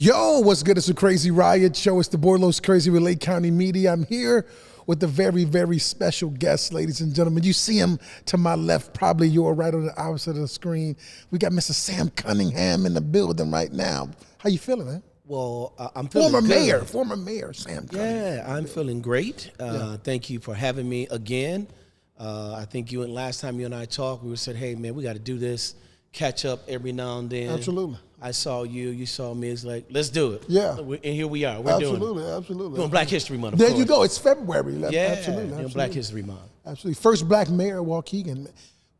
Yo, what's good? It's a Crazy Riot Show. It's the BoyLosCrazy with Lake County Media. I'm here with a very, very special guest, ladies and gentlemen. You see him to my left, probably you're right on the opposite of the screen. We got Mr. Sam Cunningham in the building right now. How you feeling, man? Well, I'm feeling Former mayor Sam Cunningham. Yeah, I'm feeling great. Thank you for having me again. I think last time you and I talked, we said, hey, man, we got to do this, catch up every now and then. Absolutely. I saw you saw me. It's like, let's do it. Yeah. And here we are. We're doing Black History Month, There you go. It's February. Yeah, absolutely. Black History Month. Absolutely. First black mayor of Waukegan.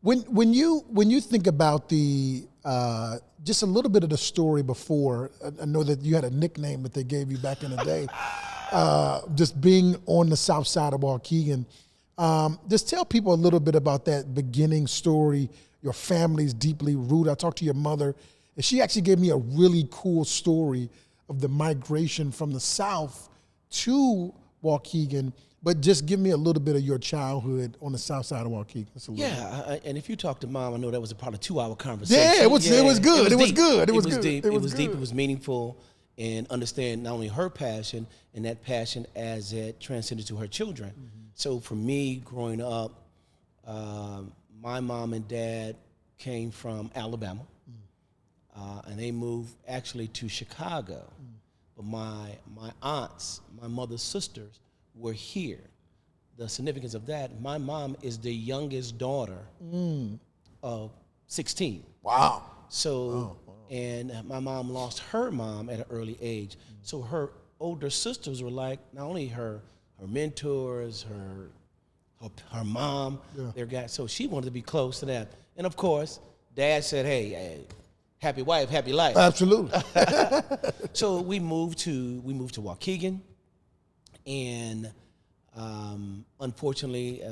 When you think about the just a little bit of the story before, I know that you had a nickname that they gave you back in the day, just being on the south side of Waukegan. Just tell people a little bit about that beginning story. Your family's deeply rooted. I talked to your mother, and she actually gave me a really cool story of the migration from the south to Waukegan. But just give me a little bit of your childhood on the south side of Waukegan. Yeah, and if you talk to Mom, I know that was probably a 2-hour conversation. Yeah, it was good. It was good. It was deep. It was deep. It was meaningful, and understand not only her passion, and that passion as it transcended to her children. Mm-hmm. So for me, growing up, my mom and dad came from Alabama, and they moved actually to Chicago. But my aunts, my mother's sisters, were here. The significance of that, my mom is the youngest daughter of 16. Wow. So, and my mom lost her mom at an early age. So her older sisters were like not only her mentors, her mom, their guy. So she wanted to be close to that. And of course, Dad said, hey, happy wife, happy life. Absolutely. So we moved to Waukegan. And unfortunately,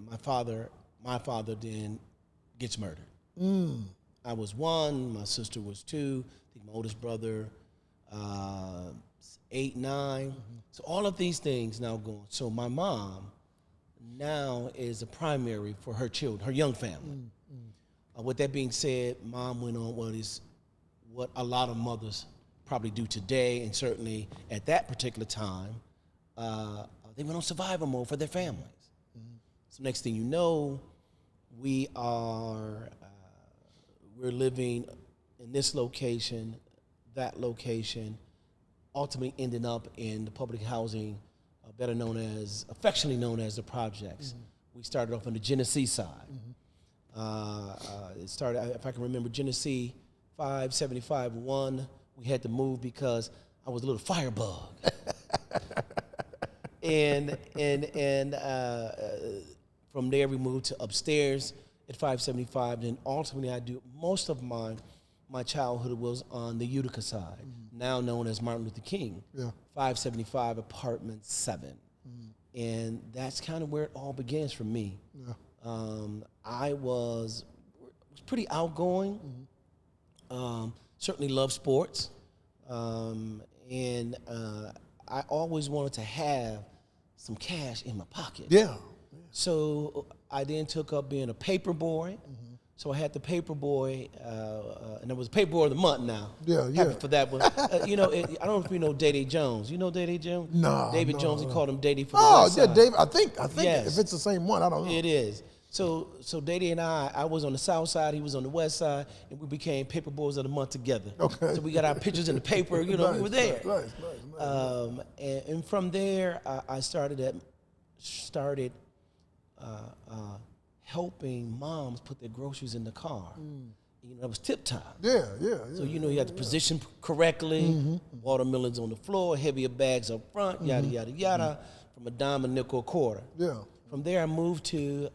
my father then gets murdered. I was 1, my sister was 2, I think my oldest brother 8, 9. So all of these things now going. So my mom now is a primary for her children, her young family. With that being said, Mom went on what a lot of mothers probably do today, and certainly at that particular time. They went on survival mode for their families. So next thing you know, we're living in this location, that location, ultimately ending up in the public housing, affectionately known as the projects. We started off on the Genesee side. It started, if I can remember, Genesee 575 1. We had to move because I was a little firebug. And from there we moved to upstairs at 575. Then ultimately most of my childhood was on the Utica side, now known as Martin Luther King. 575 apartment 7. And that's kind of where it all begins for me. I was pretty outgoing, certainly loved sports, and I always wanted to have some cash in my pocket. So I then took up being a paper boy. So I had the paper boy, and it was paper boy of the month now. Happy for that one. I don't know if you know Day Jones. You know Day Jones? No. David Jones, he called him Day for the West Side. Dave. I think Yes. if it's the same one, I don't know. It is. So Dady and I was on the south side, he was on the west side, and we became paper boys of the month together. Okay. So we got our pictures in the paper, we were there. Nice. And from there, I started helping moms put their groceries in the car. That was tip time. Yeah. So you had to position correctly, watermelons on the floor, heavier bags up front, yada, yada, yada, from a dime, a nickel, a quarter. From there, I moved to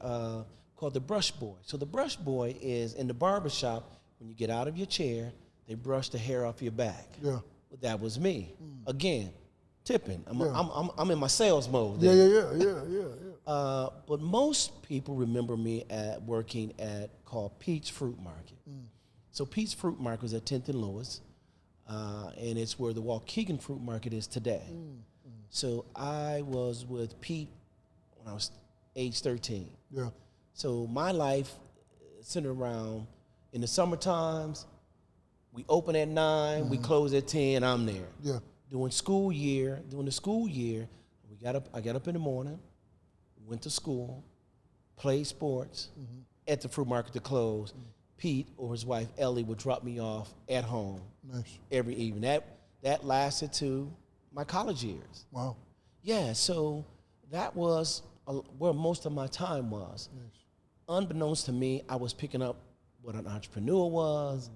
called the brush boy. So the brush boy is in the barber shop. When you get out of your chair, they brush the hair off your back. Well, that was me. Again, tipping. I'm in my sales mode. But most people remember me working at called Pete's Fruit Market. So Pete's Fruit Market was at 10th and Lewis, and it's where the Waukegan Fruit Market is today. So I was with Pete when I was age 13. So my life centered around, in the summer times, We open at 9, we close at 10, I'm there. Yeah. During the school year, I got up in the morning, went to school, played sports, at the fruit market to close. Pete or his wife Ellie would drop me off at home every evening. That lasted to my college years. Wow. Yeah, so that was where most of my time was. Nice. Unbeknownst to me, I was picking up what an entrepreneur was,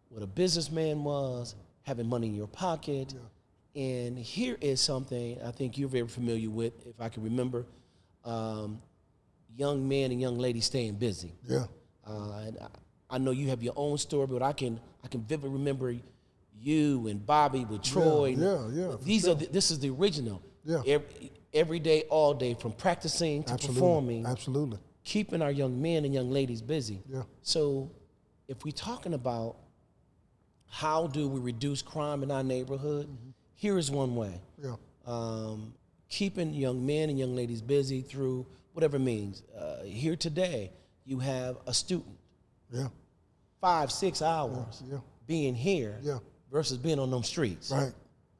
what a businessman was, having money in your pocket. Yeah. And here is something I think you're very familiar with, if I can remember, young men and young ladies staying busy. Yeah. And I know you have your own story, but I can vividly remember you and Bobby with Troy. Yeah. This is the original. Yeah. Every day, all day, from practicing to performing. Absolutely. Keeping our young men and young ladies busy. Yeah. So if we're talking about how do we reduce crime in our neighborhood, here is one way. Yeah. Keeping young men and young ladies busy through whatever means. Here today, you have a student. Yeah. 5-6 hours being here versus being on them streets.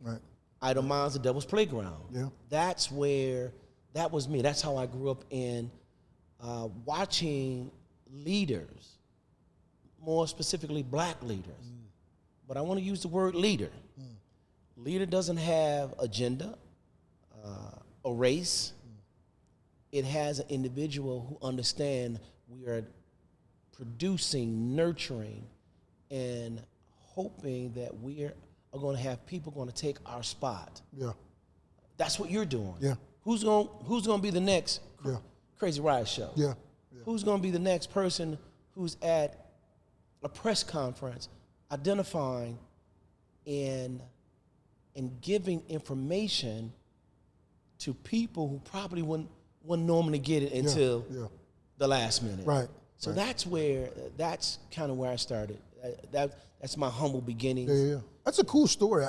Right. Idle Minds, the Devil's Playground. Yeah. That was me. That's how I grew up in watching leaders, more specifically black leaders. But I want to use the word leader. Leader doesn't have agenda, a race. It has an individual who understands we are producing, nurturing, and hoping that we are going to have people going to take our spot. Yeah. That's what you're doing. Yeah. Who's going to be the next Crazy Ride show? Yeah. Who's going to be the next person who's at a press conference identifying and giving information to people who probably wouldn't normally get it until the last minute. Right. So that's kind of where I started. That's my humble beginnings. Yeah. That's a cool story.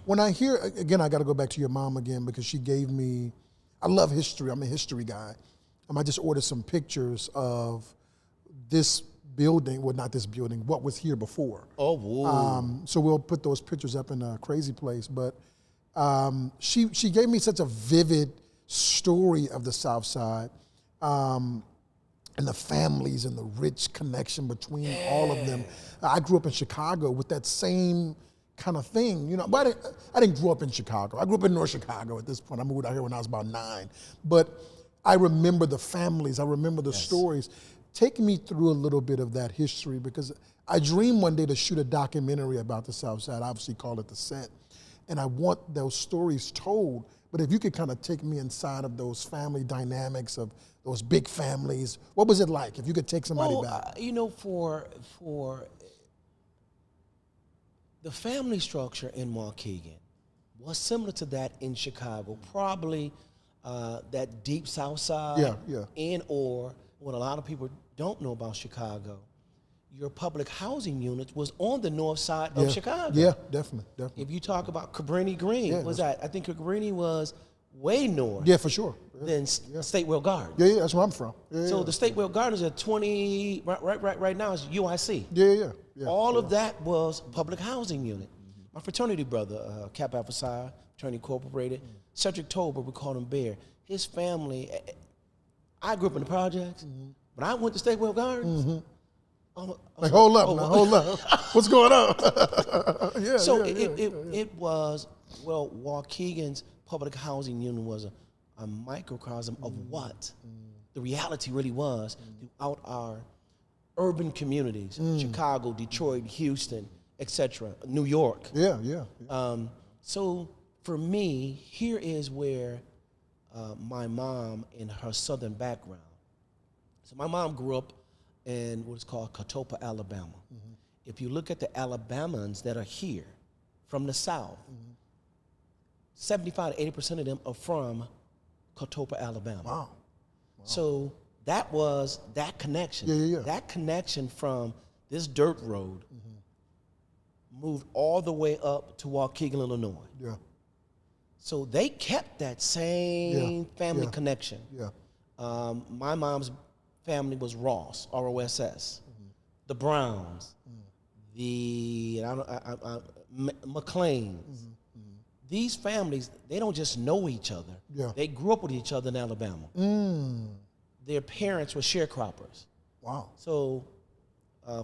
When I hear, again, I got to go back to your mom again because she gave me, I love history. I'm a history guy. I just ordered some pictures of this building, well, not this building, what was here before. Oh, whoa. So we'll put those pictures up in a crazy place. But she gave me such a vivid story of the South Side. And the families and the rich connection between all of them. I grew up in Chicago with that same kind of thing, but I didn't grow up in Chicago. I grew up in North Chicago at this point. I moved out here when I was about 9. But I remember the families. I remember the stories. Take me through a little bit of that history because I dream one day to shoot a documentary about the South Side, obviously call it The Set. And I want those stories told. But if you could kind of take me inside of those family dynamics of those big families, what was it like? If you could take somebody back. For the family structure in Waukegan was similar to that in Chicago. Probably that deep South Side. And/or what a lot of people don't know about Chicago, your public housing unit was on the north side of Chicago. Yeah, definitely. If you talk about Cabrini Green, I think Cabrini was way north. Yeah, for sure. Than Statewell Gardens. Yeah, that's where I'm from. So the Statewell Gardens are 20, right now is UIC. Yeah. All of that was public housing unit. My fraternity brother, Kappa Alpha Psi, Fraternity Incorporated, Cedric Tober, we called him Bear. His family, I grew up in the projects. When I went to Statewell Gardens, hold up. What's going on? It was, Waukegan's public housing unit was a microcosm of what the reality really was throughout our urban communities, Chicago, Detroit, Houston, etc., New York. Yeah. So for me, here is where my mom and her southern background. So my mom grew up in what is called Cotopa, Alabama. If you look at the Alabamans that are here from the South, 75 to 80% of them are from Cotopa, Alabama. Wow. So that was that connection. Yeah. That connection from this dirt road moved all the way up to Waukegan, Illinois. Yeah. So they kept that same family connection. Yeah. My mom's family was Ross, R-O-S-S. The Browns, the McLeans. These families, they don't just know each other. Yeah. They grew up with each other in Alabama. Their parents were sharecroppers. Wow. So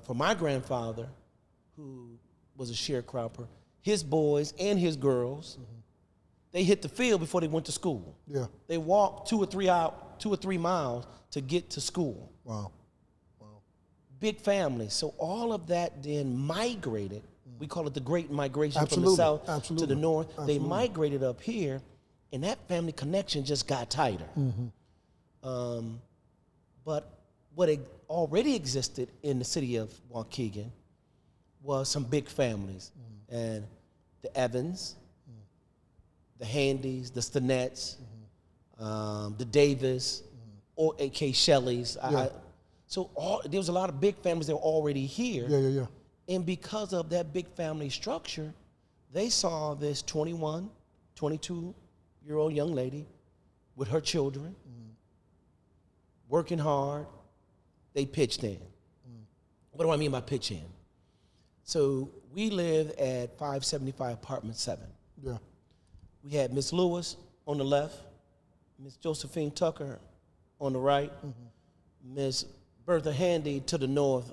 for my grandfather, who was a sharecropper, his boys and his girls, they hit the field before they went to school. Yeah. They walked 2 or 3 miles to get to school. Wow. Big families. So all of that then migrated. We call it the Great Migration from the Absolutely. south Absolutely. to the north. Absolutely. They migrated up here, and that family connection just got tighter. But what already existed in the city of Waukegan was some big families. And the Evans, the Handys, the Stinetts, the Davis, or A.K. Shelleys. Yeah. So there was a lot of big families that were already here. Yeah. And because of that big family structure, they saw this 21, 22-year-old young lady with her children, working hard. They pitched in. What do I mean by pitch in? So we lived at 575 Apartment 7. Yeah. We had Miss Lewis on the left, Miss Josephine Tucker on the right, Miss Bertha Handy to the north,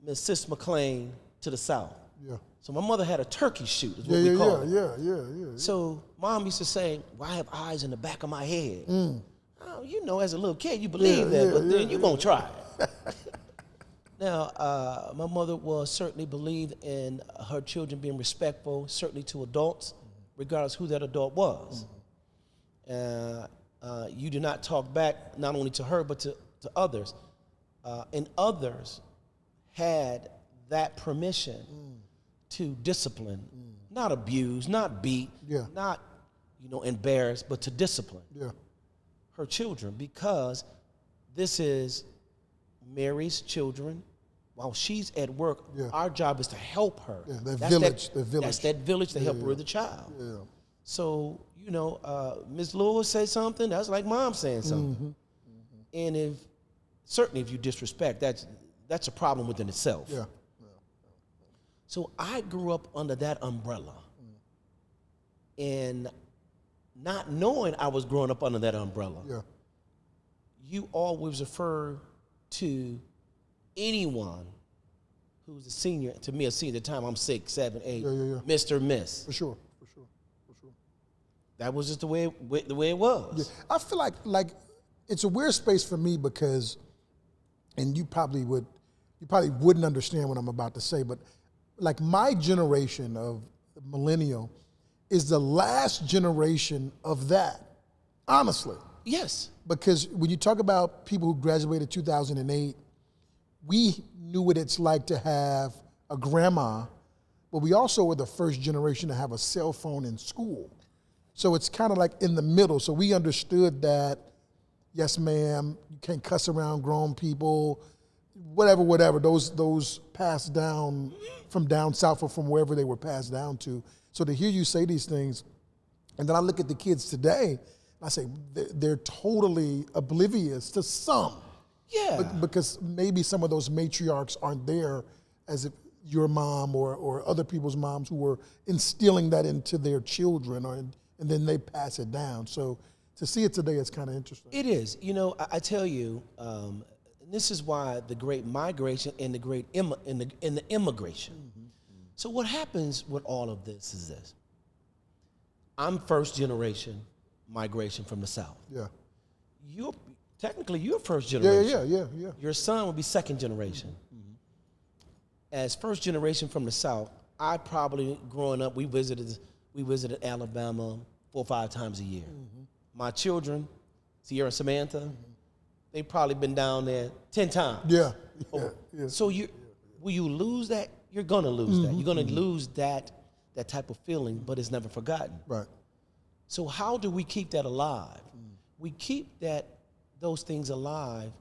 Miss Sis McLean to the south. Yeah. So my mother had a turkey shoot, is what we call it. Yeah. So Mom used to say, well, I have eyes in the back of my head. Oh, you know, as a little kid, you believe that, but then you're going to try it. Now, my mother was certainly believed in her children being respectful, certainly to adults, regardless who that adult was. You do not talk back not only to her, but to others. And others had that permission to discipline, not abuse, not beat, not embarrass, but to discipline her children, because this is Mary's children. While she's at work, our job is to help her. Yeah, That's village. That's that village to help rear the child. Yeah. So, Ms. Lewis said something, that's like Mom saying something. And certainly if you disrespect, that's a problem within itself. Yeah. So I grew up under that umbrella. And not knowing I was growing up under that umbrella, you always refer to anyone who's a senior, to me a senior at the time, I'm 6, 7, 8, Mr. Miss. For sure. That was just the way it was. Yeah. I feel like it's a weird space for me because, and you probably wouldn't understand what I'm about to say, but like my generation of millennial is the last generation of that, honestly. Yes. Because when you talk about people who graduated 2008, we knew what it's like to have a grandma, but we also were the first generation to have a cell phone in school. So it's kind of like in the middle. So we understood that, yes, ma'am, you can't cuss around grown people, whatever, those passed down from down south or from wherever they were passed down to. So to hear you say these things, and then I look at the kids today, and I say they're totally oblivious to some. Yeah. Because maybe some of those matriarchs aren't there, as if your mom or other people's moms who were instilling that into their children, and then they pass it down. So to see it today is kind of interesting. It is. I tell you, this is why the Great Migration and the Great the immigration. So what happens with all of this is this. I'm first generation migration from the South. Yeah. You're first generation. Yeah. Your son will be second generation. As first generation from the South, I probably, growing up, we visited Alabama 4 or 5 times a year. My children, Sierra and Samantha, they've probably been down there 10 times. Yeah. So will you lose that? You're gonna lose that. You're gonna lose that type of feeling, but it's never forgotten. Right. So how do we keep that alive? We keep those things alive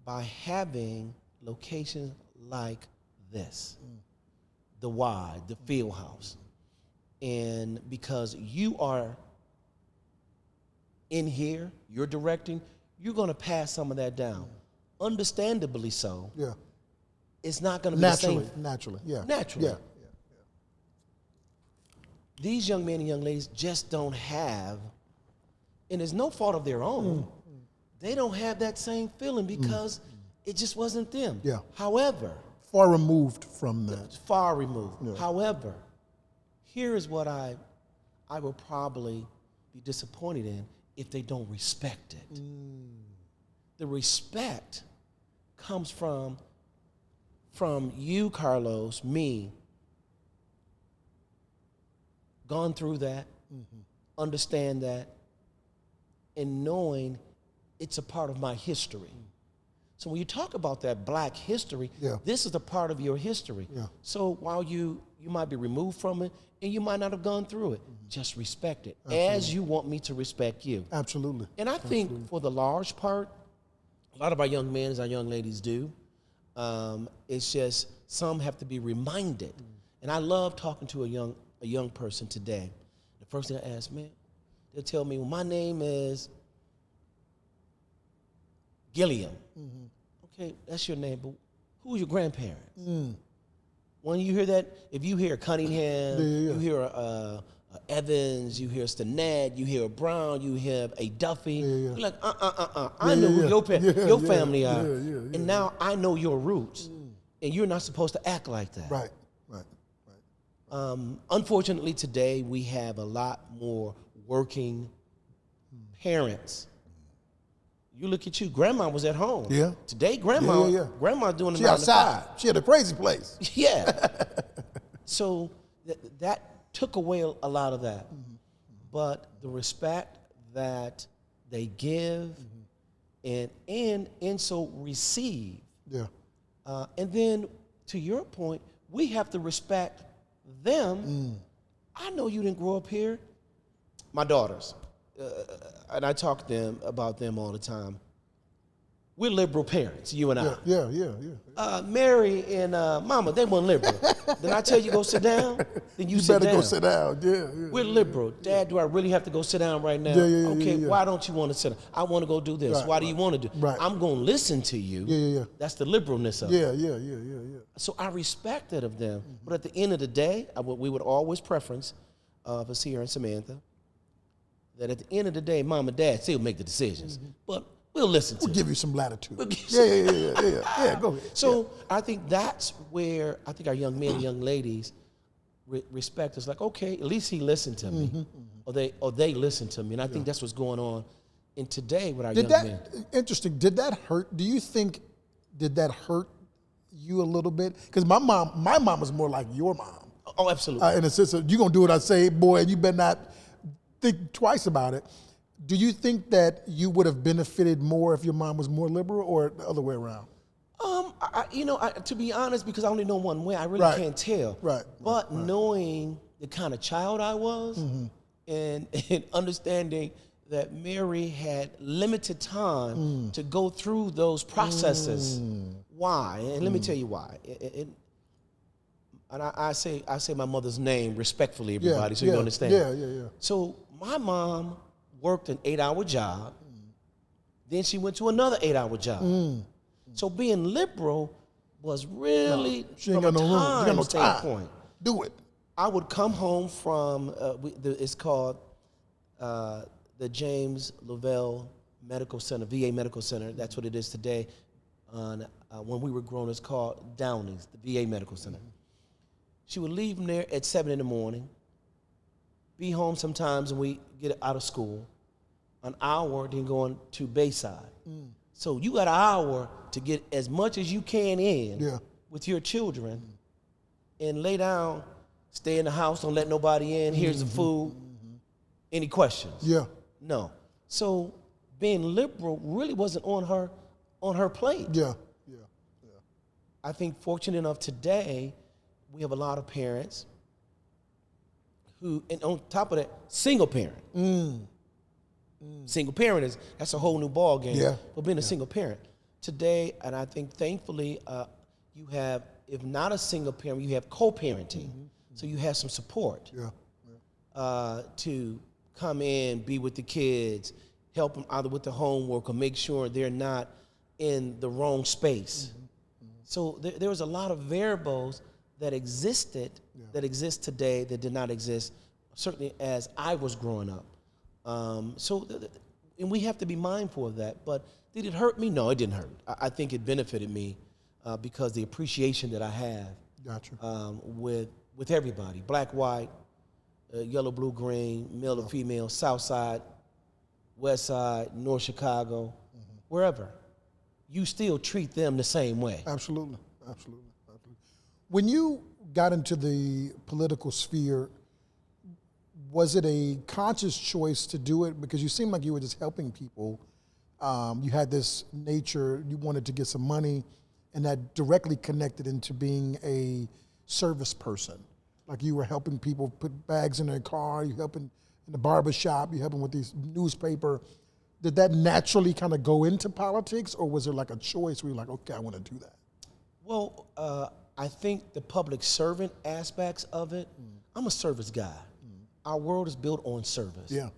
by having locations like this, the Y, the Field House. And because you are in here, you're directing, you're going to pass some of that down. Understandably so. Yeah. it's not going to be the same. Naturally, yeah. Naturally. Yeah. These young men and young ladies just don't have, and it's no fault of their own, they don't have that same feeling because it just wasn't them. Yeah. However, Far removed from that. far removed. Yeah. However, here is what I will probably be disappointed in if they don't respect it. The respect comes from you, Carlos, me, gone through that, understand that, and knowing it's a part of my history. So when you talk about that black history, this is a part of your history. Yeah. So while you might be removed from it and you might not have gone through it, just respect it as you want me to respect you. Absolutely. And I think for the large part, a lot of our young men, our young ladies do, it's just some have to be reminded. And I love talking to a young person today. The first thing I ask, man, they'll tell me, well, my name is Gilliam. Okay, that's your name, but who are your grandparents? When you hear that, if you hear Cunningham, you hear Evans, you hear Stinnett, you hear Brown, you hear a Duffy, you're like, I know who your family are, and now I know your roots, and you're not supposed to act like that. Right. Unfortunately, today we have a lot more working parents. You look at you, grandma was at home. Yeah. Today, grandma's doing the 9 to 5. She outside. She at a crazy place. Yeah. So that took away a lot of that. But the respect that they give and so receive. Yeah. And then to your point, we have to respect them. I know you didn't grow up here. My daughters, and I talk to them about them all the time. We're liberal parents, you and I. Yeah. Mary and Mama, they weren't liberal. Then I tell you go sit down, then you sit better down. go sit down. Yeah. We're liberal. Dad, do I really have to go sit down right now? Okay, why don't you want to sit down? I want to go do this. Why do you want to do? I'm going to listen to you. Yeah. That's the liberalness of it. Yeah. So I respect that of them. But at the end of the day, we would always preference for Sierra and Samantha that at the end of the day, Mom and Dad still make the decisions. But we'll listen to We'll them. give you some latitude. Yeah, go ahead. So I think that's where I think our young men and young ladies respect us. Like, okay, at least he listened to me, or they listened to me, and I think that's what's going on in today with our young men. Interesting. Did that hurt? Do you think did that hurt you a little bit? Because my mom was more like your mom. Oh, absolutely. In a sense of you gonna do what I say, boy, and you better not think twice about it. Do you think that you would have benefited more if your mom was more liberal, or the other way around? To be honest, because I only know one way, I really can't tell. But knowing the kind of child I was, and understanding that Mary had limited time to go through those processes. Why? And let me tell you why. And I say my mother's name respectfully, everybody, so you understand. Yeah. So my mom worked an 8-hour job. Then she went to another 8-hour job. So being liberal was really from a time standpoint. Do it. I would come home from it's called the James Lavelle Medical Center, VA Medical Center. That's what it is today. When we were grown, it's called Downey's, the VA Medical Center. She would leave from there at 7 in the morning, be home sometimes when we get out of school, an hour, then going to Bayside. So you got an hour to get as much as you can in with your children and lay down, stay in the house, don't let nobody in, here's the food. Any questions? Yeah. No. So being liberal really wasn't on her plate. Yeah. I think fortunate enough today, we have a lot of parents who, and on top of that, single parent. Single parent that's a whole new ball game. But being a single parent today, and I think thankfully you have, if not a single parent, you have co-parenting. So you have some support to come in, be with the kids, help them either with the homework or make sure they're not in the wrong space. So there was a lot of variables that existed, that exist today, that did not exist, certainly as I was growing up. And we have to be mindful of that. But did it hurt me? No, it didn't hurt. I think it benefited me because the appreciation that I have with everybody, black, white, yellow, blue, green, male or female, South Side, West Side, North Chicago, wherever, you still treat them the same way. Absolutely. When you got into the political sphere, was it a conscious choice to do it? Because you seemed like you were just helping people. You had this nature, you wanted to get some money, and that directly connected into being a service person. Like you were helping people put bags in their car, you helping in the barber shop, you helping with these newspaper. Did that naturally kind of go into politics, or was there like a choice where you're like, okay, I want to do that? Well, I think the public servant aspects of it, I'm a service guy. Our world is built on service. Yeah.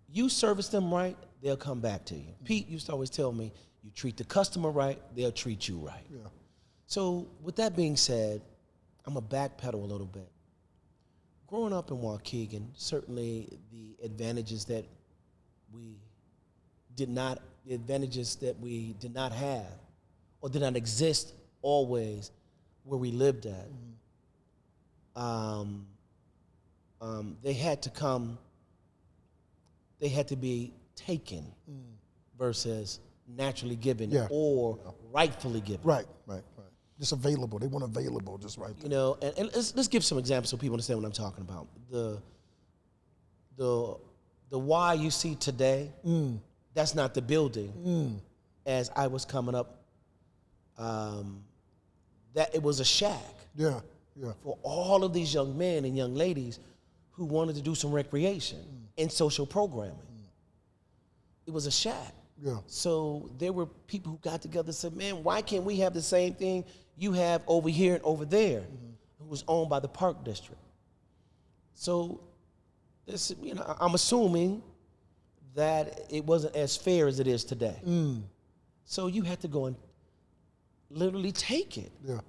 You service them right, they'll come back to you. Pete used to always tell me, you treat the customer right, they'll treat you right. Yeah. So with that being said, I'm going to backpedal a little bit. Growing up in Waukegan, certainly the advantages that we did not have or did not exist always where we lived at. They had to be taken versus naturally given or rightfully given. Right. Just available. They want available, just right there. You know, and let's give some examples so people understand what I'm talking about. The Y you see today, that's not the building. As I was coming up, that it was a shack. Yeah. For all of these young men and young ladies who wanted to do some recreation and social programming. It was a shack. Yeah. So there were people who got together and said, man, why can't we have the same thing you have over here and over there? It was owned by the Park District. So this, I'm assuming that it wasn't as fair as it is today. So you had to go and literally take it. Yeah.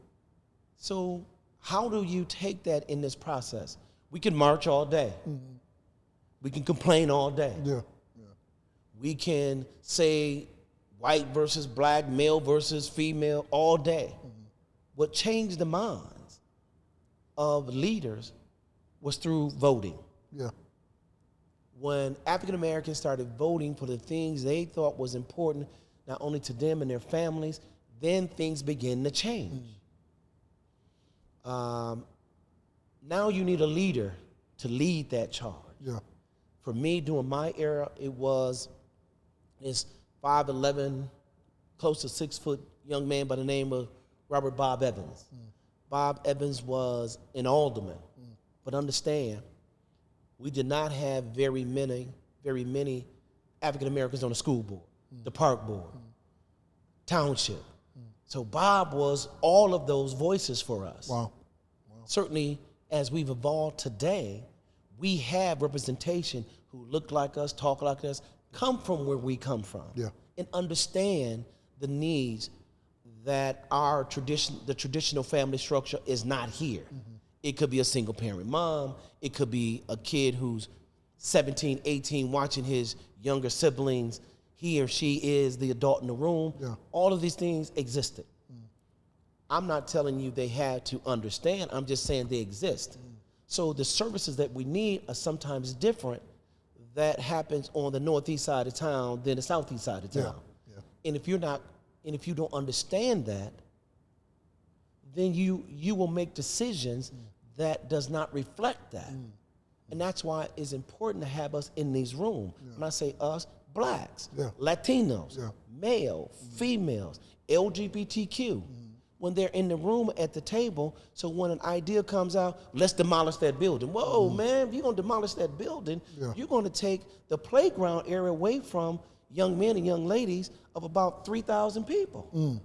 So how do you take that in this process? We can march all day. We can complain all day. Yeah. We can say white versus black, male versus female all day. What changed the minds of leaders was through voting. Yeah. When African Americans started voting for the things they thought was important, not only to them and their families, then things began to change. Now you need a leader to lead that charge. Yeah. For me, during my era, it was this 5'11", close to 6 foot young man by the name of Robert Bob Evans. Bob Evans was an alderman, but understand, we did not have very many African Americans on the school board, the park board, township. So Bob was all of those voices for us. Wow. Certainly, as we've evolved today, we have representation who look like us, talk like us, come from where we come from, and understand the needs that the traditional family structure is not here. It could be a single parent mom. It could be a kid who's 17, 18, watching his younger siblings. He or she is the adult in the room. All of these things existed. I'm not telling you they had to understand. I'm just saying they exist. So the services that we need are sometimes different. That happens on the northeast side of town than the southeast side of town. And if you don't understand that, then you will make decisions that does not reflect that. And that's why it's important to have us in these rooms. When I say us, blacks, Latinos, male, females, LGBTQ. When they're in the room at the table, so when an idea comes out, let's demolish that building. Whoa, man, if you're gonna demolish that building, you're gonna take the playground area away from young men and young ladies of about 3,000 people.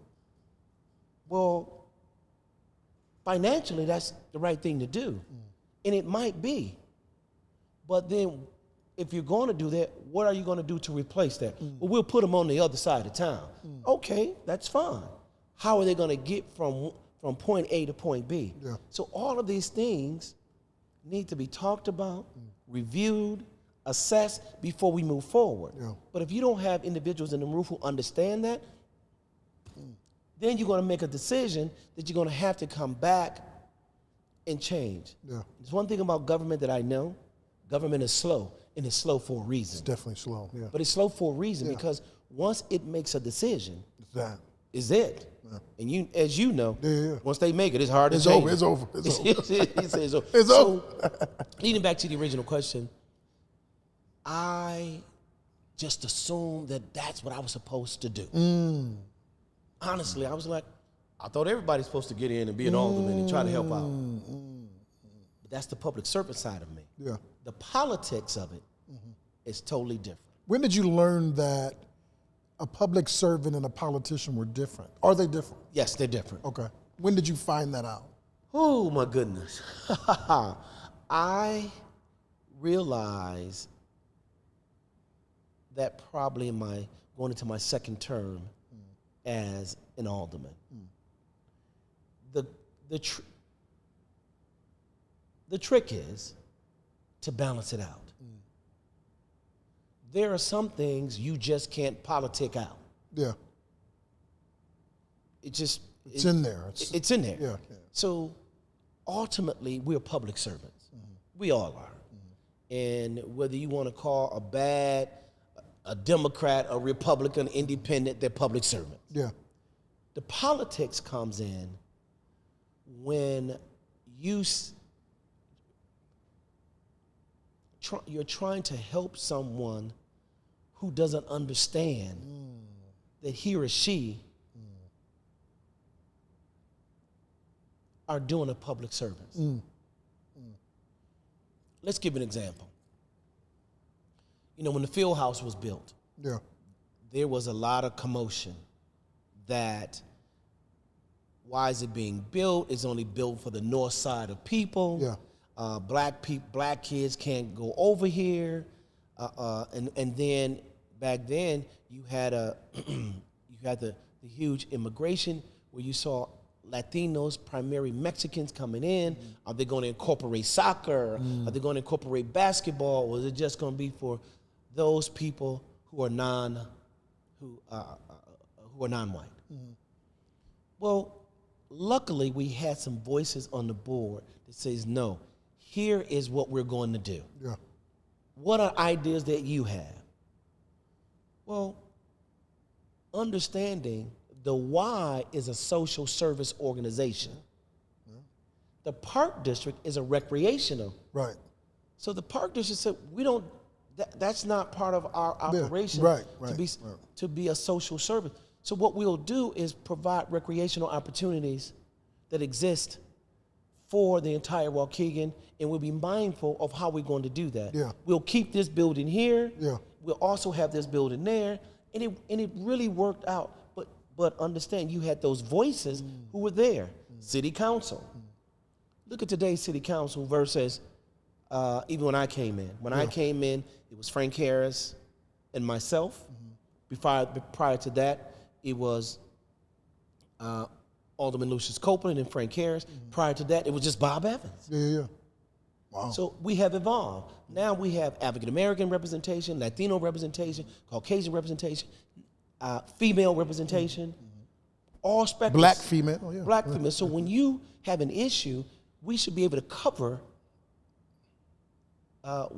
Well, financially, that's the right thing to do. And it might be. But then if you're going to do that, what are you going to do to replace that? Well, we'll put them on the other side of town. Okay, that's fine. how are they going to get from point A to point B? Yeah. So all of these things need to be talked about, reviewed, assessed before we move forward. Yeah. But if you don't have individuals in the room who understand that, then you're going to make a decision that you're going to have to come back and change. Yeah. There's one thing about government that I know. Government is slow, and it's slow for a reason. It's definitely slow. Yeah. But it's slow for a reason because once it makes a decision, It's that. is it. Yeah. And you, as you know, Yeah. once they make it, it's hard to It's change. over. It's over. It's over. It's over. It's So, over. leading back to the original question, I just assumed that that's what I was supposed to do. Honestly, I was like, I thought everybody's supposed to get in and be an alderman and try to help out. But that's the public service side of me. Yeah. The politics of it is totally different. When did you learn that a public servant and a politician were different? Are they different? Yes, they're different. Okay. When did you find that out? Oh, my goodness. I realized that probably going into my second term as an alderman. The trick is to balance it out. There are some things you just can't politic out. Yeah. It's in there. It's in there. Yeah. So ultimately, we're public servants. We all are. And whether you want to call a Democrat, a Republican, independent, they're public servants. Yeah. The politics comes in when you're trying to help someone who doesn't understand that he or she are doing a public service. Let's give an example. You know, when the field house was built, Yeah. there was a lot of commotion that why is it being built? It's only built for the north side of people. Yeah. Black kids can't go over here. And then back then you had the huge immigration where you saw Latinos, primarily Mexicans coming in. Are they going to incorporate soccer? Are they going to incorporate basketball? Or is it just going to be for those people who are non-white? Well, luckily we had some voices on the board that says, no, here is what we're going to do. Yeah. What are ideas that you have? Well, understanding the Y is a social service organization. The Park District is a recreational. Right. So the Park District said, that's not part of our operation to be a social service. So what we'll do is provide recreational opportunities that exist for the entire Waukegan, and we'll be mindful of how we're going to do that. Yeah. We'll keep this building here. Yeah. We'll also have this building there, and it really worked out. But understand, you had those voices who were there. City Council. Look at today's City Council versus even when I came in. When I came in, it was Frank Harris and myself. Prior to that, it was Alderman Lucius Copeland and Frank Harris. Prior to that, it was just Bob Evans. Yeah. Wow. So we have evolved. Now we have African-American representation, Latino representation, Caucasian representation, female representation, all spectrums. Black female. Oh, yeah. Black female. So when you have an issue, we should be able to cover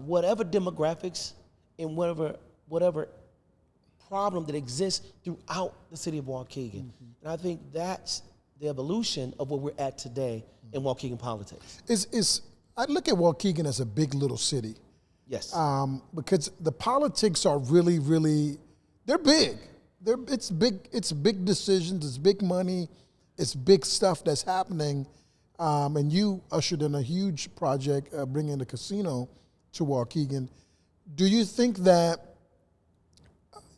whatever demographics and whatever problem that exists throughout the city of Waukegan. And I think that's the evolution of where we're at today in Waukegan politics. I look at Waukegan as a big little city. Yes. Because the politics are really, really, they're big. It's big decisions, it's big money, it's big stuff that's happening. And you ushered in a huge project, bringing the casino to Waukegan. Do you think that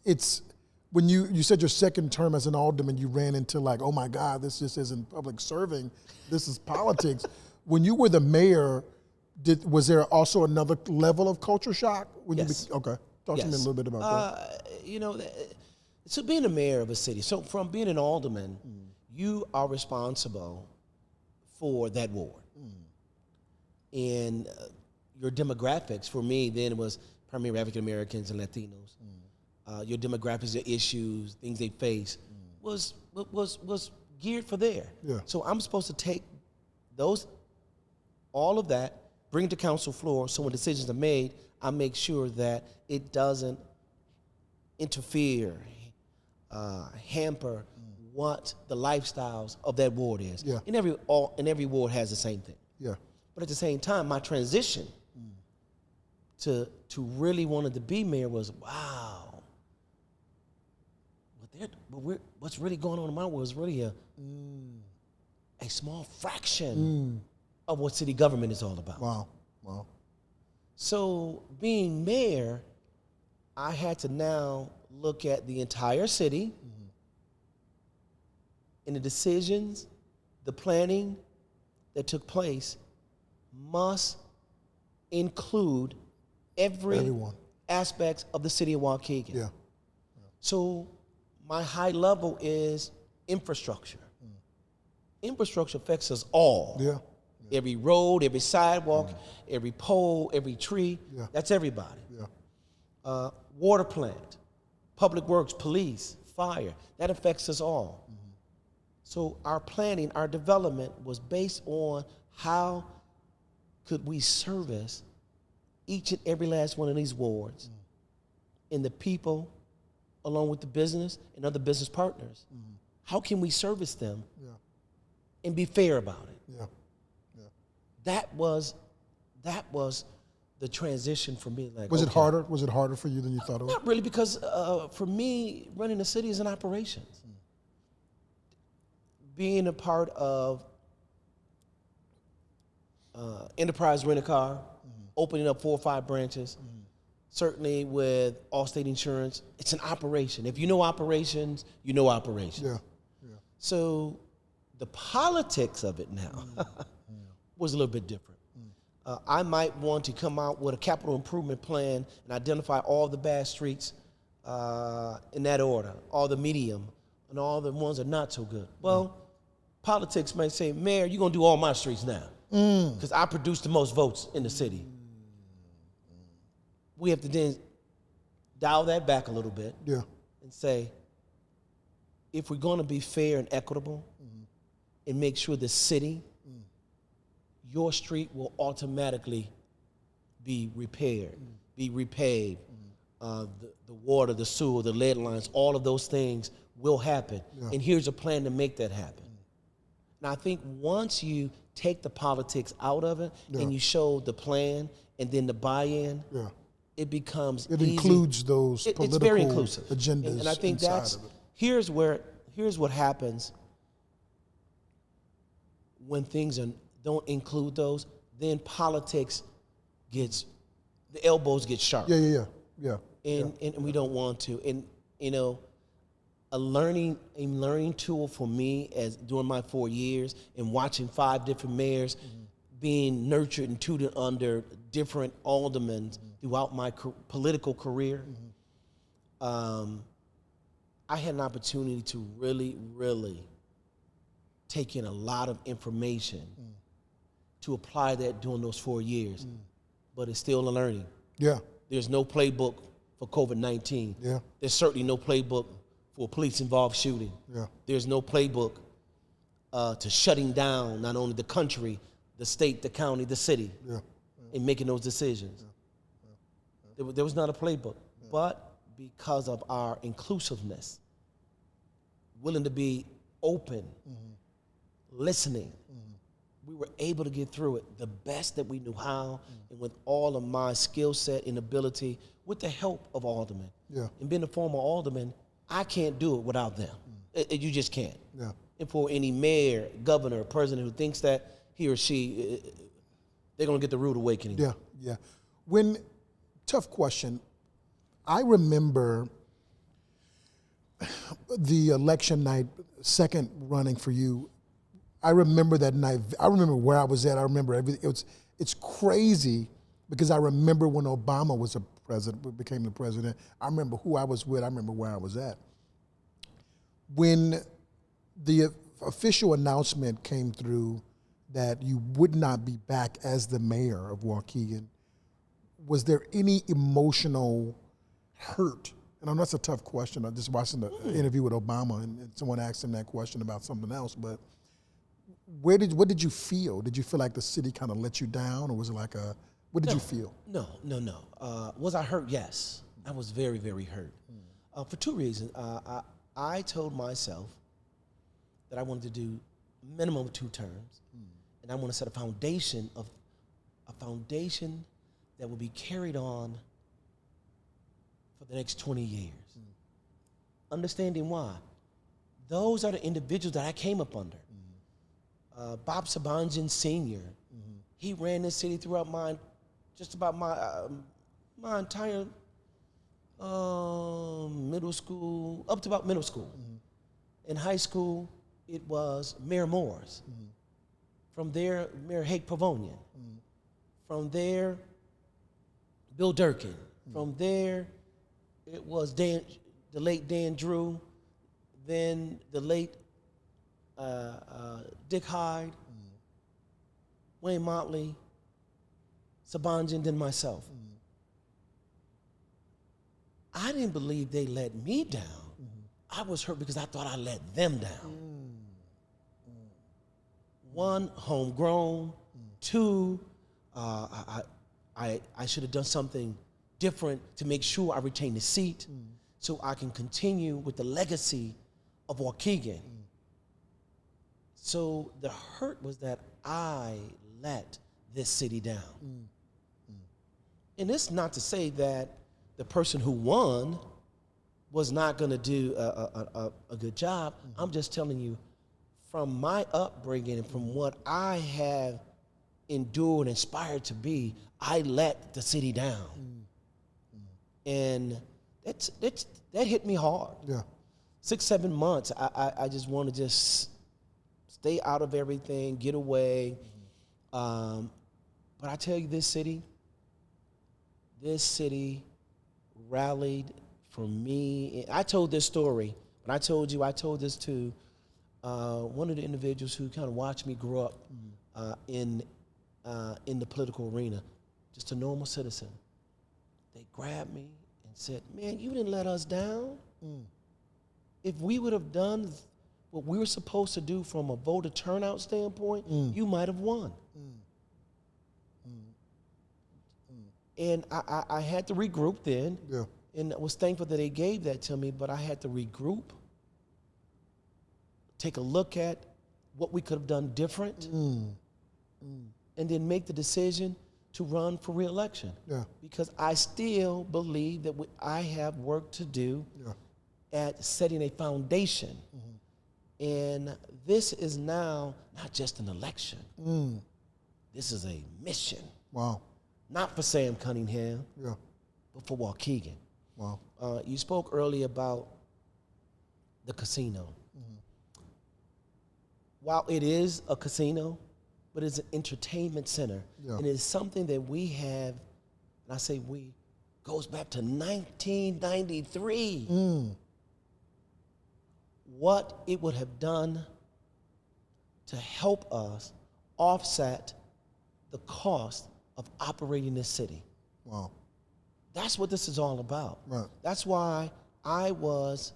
it's, when you said your second term as an alderman, you ran into like, oh my God, this just isn't public serving, this is politics. When you were the mayor, was there also another level of culture shock? Yes. Okay, talk to me a little bit about that. You know, so being a mayor of a city, so from being an alderman, you are responsible for that ward. And your demographics, for me, then it was primarily African Americans and Latinos. Your demographics, your issues, things they face, was geared for there. Yeah. So I'm supposed to take all of that, bring it to council floor, so when decisions are made, I make sure that it doesn't interfere, hamper what the lifestyles of that ward is. Yeah. And every ward has the same thing. Yeah. But at the same time, my transition to really wanting to be mayor was, wow, what's really going on in my world is really a small fraction of what city government is all about. Wow. Wow. So being mayor, I had to now look at the entire city and the decisions, the planning that took place must include Everyone. aspect of the city of Waukegan. Yeah. So my high level is infrastructure. Infrastructure affects us all. Yeah. Every road, every sidewalk, every pole, every tree, that's everybody. Yeah. Water plant, public works, police, fire, that affects us all. So our planning, our development was based on how could we service each and every last one of these wards and the people along with the business and other business partners. How can we service them and be fair about it? Yeah. That was the transition for me. Like, Was it harder? Was it harder for you than you thought it was? Not really, because for me, running the city is an operations. Being a part of Enterprise Rent-A-Car, opening up 4 or 5 branches, certainly with Allstate Insurance, it's an operation. If you know operations, you know operations. Yeah. So the politics of it now was a little bit different. I might want to come out with a capital improvement plan and identify all the bad streets in that order, all the medium, and all the ones that are not so good. Well, politics may say, Mayor, you're going to do all my streets now because I produce the most votes in the city. We have to then dial that back a little bit and say, if we're going to be fair and equitable and make sure the city, your street will automatically be repaired, be repaved. The water, the sewer, the lead lines, all of those things will happen. And here's a plan to make that happen. Now, I think once you take the politics out of it and you show the plan and then the buy-in, it becomes It easy. includes those political It's very inclusive. agendas. And I think that's, of it. here's what happens when things don't include those, then politics gets, the elbows get sharp. Yeah. And we don't want to. And, you know, a learning tool for me as during my 4 years and watching 5 different mayors being nurtured and tutored under different aldermen throughout my political career, I had an opportunity to really, really take in a lot of information to apply that during those 4 years. But it's still a learning. Yeah. There's no playbook for COVID-19. Yeah. There's certainly no playbook for a police-involved shooting. Yeah. There's no playbook to shutting down not only the country, the state, the county, the city, and making those decisions. There was not a playbook. But because of our inclusiveness, willing to be open, listening, we were able to get through it the best that we knew how, and with all of my skill set and ability, with the help of aldermen. And being a former alderman, I can't do it without them. You just can't. And for any mayor, governor, president who thinks that he or she, they're going to get the rude awakening. Yeah. Tough question. I remember the election night, second running for you. I remember that night. I remember where I was at. I remember everything. It's crazy because I remember when Obama was became the president. I remember who I was with. I remember where I was at. When the official announcement came through that you would not be back as the mayor of Waukegan, was there any emotional hurt? And I know that's a tough question. I just watched the interview with Obama, and someone asked him that question about something else. But what did you feel? Did you feel like the city kind of let you down, or was it like what did you feel? No. Was I hurt? Yes. I was very, very hurt. For two reasons. I told myself that I wanted to do minimum of 2 terms, and I want to set a foundation that will be carried on for the next 20 years. Understanding why. Those are the individuals that I came up under. Bob Sabanjan Sr., he ran this city throughout my entire middle school, up to about middle school. In high school, it was Mayor Morris. From there, Mayor Hake Pavonian. From there, Bill Durkin. From there, it was the late Dan Drew, then the late Dick Hyde, Wayne Motley, Sabanjan, then myself. I didn't believe they let me down. I was hurt because I thought I let them down. 1, homegrown. 2, I should have done something different to make sure I retain the seat so I can continue with the legacy of Waukegan. So the hurt was that I let this city down. And it's not to say that the person who won was not going to do a good job. I'm just telling you, from my upbringing and from what I have endured and aspired to be, I let the city down. And that hit me hard. Yeah. 6, 7 months, I just want to just stay out of everything, get away. But I tell you, this city rallied for me. I told this story, but I told this to one of the individuals who kind of watched me grow up in the political arena, just a normal citizen. They grabbed me and said, "Man, you didn't let us down. If we would have done what we were supposed to do from a voter turnout standpoint, you might have won." And I had to regroup then. Yeah. And I was thankful that they gave that to me, but I had to regroup, take a look at what we could have done different, and then make the decision to run for re-election. Yeah. Because I still believe that I have work to do at setting a foundation. And this is now not just an election. This is a mission. Wow. Not for Sam Cunningham, but for Waukegan. Wow. You spoke earlier about the casino. While it is a casino, but it's an entertainment center. And it's something that we have, and I say we, goes back to 1993. What it would have done to help us offset the cost of operating this city. Wow. That's what this is all about. Right. That's why I was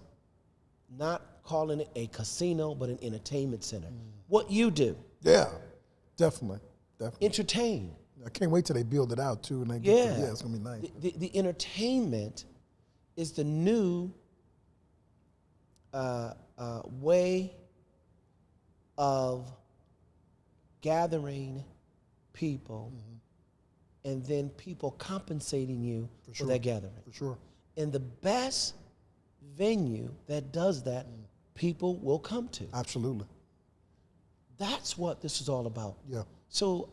not calling it a casino, but an entertainment center. What you do. Yeah, definitely. Entertain. I can't wait till they build it out too, and they it's gonna be nice. The entertainment is the new way of gathering people, and then people compensating you for that gathering. For sure. And the best venue that does that, people will come to. Absolutely. That's what this is all about. Yeah. So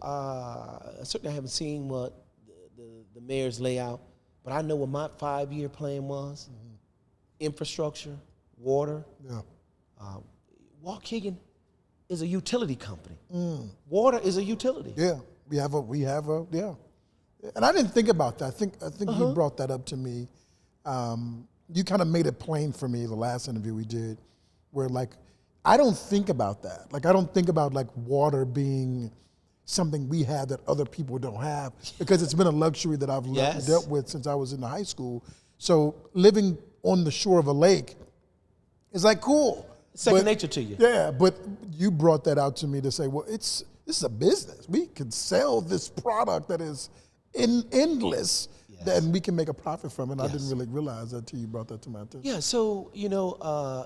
certainly I haven't seen what the mayor's layout, but I know what my 5-year plan was. Infrastructure, water. Yeah. Waukegan is a utility company. Water is a utility. Yeah. We have a yeah. And I didn't think about that. I think you brought that up to me. You kind of made it plain for me the last interview we did, where like I don't think about that. Like, I don't think about like water being something we have that other people don't have, because it's been a luxury that I've dealt with since I was in high school. So living on the shore of a lake is like cool. Second nature to you. Yeah, but you brought that out to me to say, well, this is a business. We can sell this product that is endless, and we can make a profit from it. I didn't really realize that until you brought that to my attention. Yeah, so,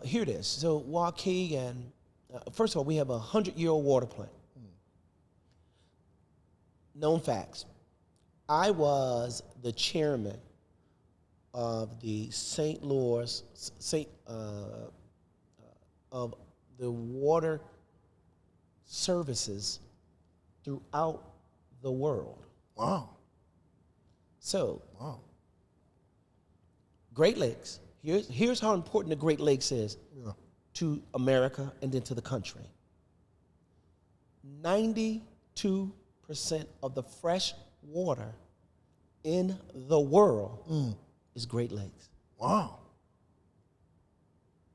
here it is. So Waukegan, first of all, we have a 100-year-old water plant. Known facts. I was the chairman of the St. Louis, of the water services throughout the world. Wow. So, Great Lakes, here's how important the Great Lakes is to America and then to the country. 92% of the fresh water in the world is Great Lakes. Wow.